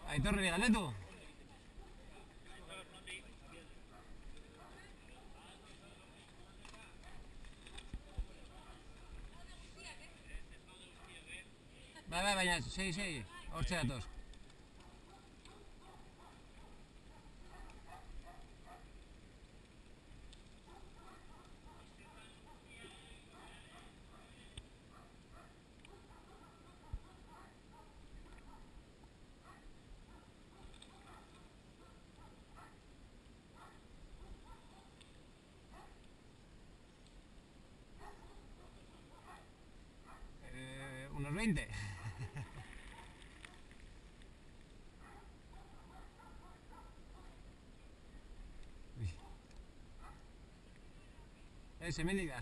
Aitorreri galdetu? Bai, baina, segi, hortxe datoz. Unos 20. Hemendik da.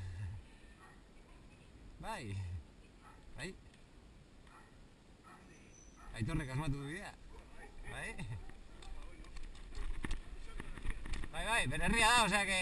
Bai. Aitorrek asmatu du bidea. Bai, bere herria da, osea que...